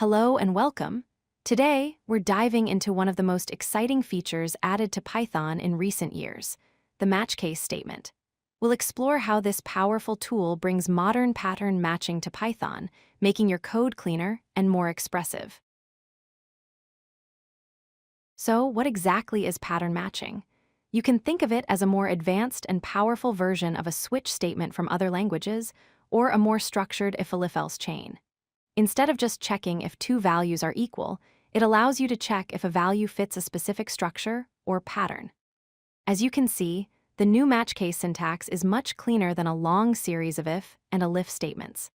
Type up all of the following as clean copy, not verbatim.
Hello and welcome. Today, we're diving into one of the most exciting features added to Python in recent years, the match case statement. We'll explore how this powerful tool brings modern pattern matching to Python, making your code cleaner and more expressive. So, what exactly is pattern matching? You can think of it as a more advanced and powerful version of a switch statement from other languages, or a more structured if-elif-else chain. Instead of just checking if two values are equal, it allows you to check if a value fits a specific structure or pattern. As you can see, the new match case syntax is much cleaner than a long series of if and elif statements.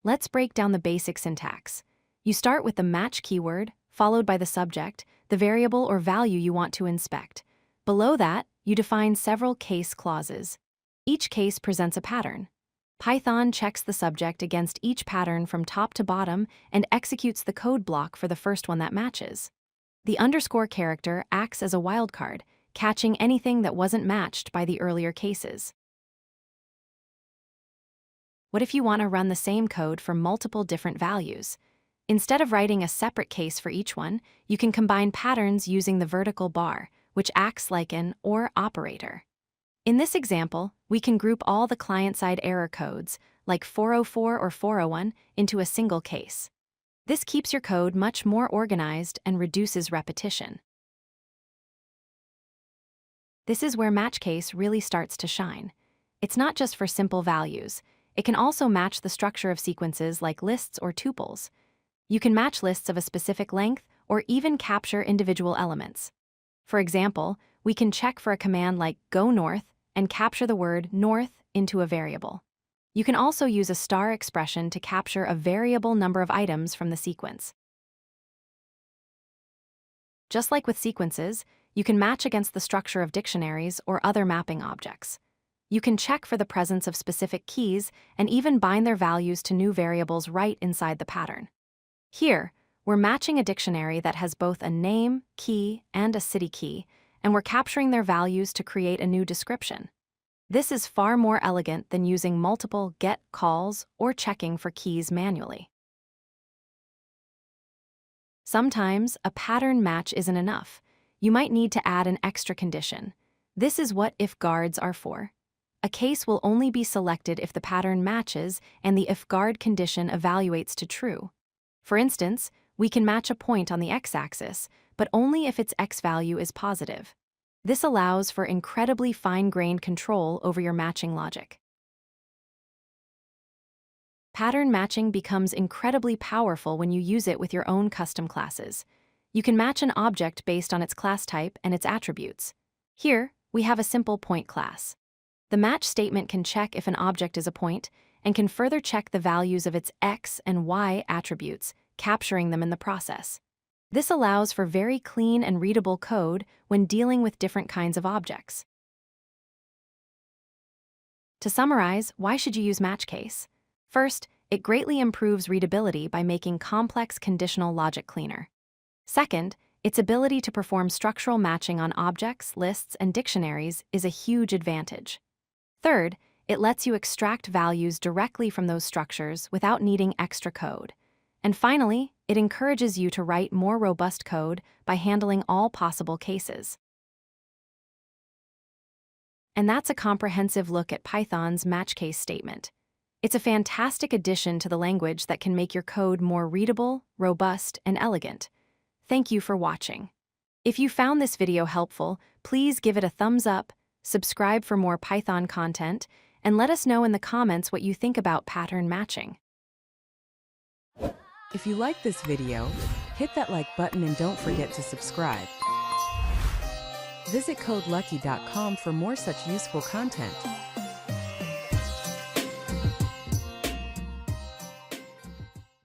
Let's break down the basic syntax. You start with the match keyword, followed by the subject, the variable or value you want to inspect. Below that, you define several case clauses. Each case presents a pattern. Python checks the subject against each pattern from top to bottom and executes the code block for the first one that matches. The underscore character acts as a wildcard, catching anything that wasn't matched by the earlier cases. What if you want to run the same code for multiple different values? Instead of writing a separate case for each one, you can combine patterns using the vertical bar, which acts like an OR operator. In this example, we can group all the client-side error codes, like 404 or 401, into a single case. This keeps your code much more organized and reduces repetition. This is where match case really starts to shine. It's not just for simple values. It can also match the structure of sequences like lists or tuples. You can match lists of a specific length or even capture individual elements. For example, we can check for a command like go north and capture the word north into a variable. You can also use a star expression to capture a variable number of items from the sequence. Just like with sequences, you can match against the structure of dictionaries or other mapping objects. You can check for the presence of specific keys and even bind their values to new variables right inside the pattern. Here, we're matching a dictionary that has both a name, key, and a city key, and we're capturing their values to create a new description. This is far more elegant than using multiple get calls or checking for keys manually. Sometimes, a pattern match isn't enough. You might need to add an extra condition. This is what if guards are for. A case will only be selected if the pattern matches and the if guard condition evaluates to true. For instance, we can match a point on the x-axis, but only if its x value is positive. This allows for incredibly fine-grained control over your matching logic. Pattern matching becomes incredibly powerful when you use it with your own custom classes. You can match an object based on its class type and its attributes. Here, we have a simple point class. The match statement can check if an object is a point and can further check the values of its x and y attributes, capturing them in the process. This allows for very clean and readable code when dealing with different kinds of objects. To summarize, why should you use match case? First, it greatly improves readability by making complex conditional logic cleaner. Second, its ability to perform structural matching on objects, lists, and dictionaries is a huge advantage. Third, it lets you extract values directly from those structures without needing extra code. And finally, it encourages you to write more robust code by handling all possible cases. And that's a comprehensive look at Python's match case statement. It's a fantastic addition to the language that can make your code more readable, robust, and elegant. Thank you for watching. If you found this video helpful, please give it a thumbs up, subscribe for more Python content, and let us know in the comments what you think about pattern matching. If you like this video, hit that like button and don't forget to subscribe. Visit codelucky.com for more such useful content.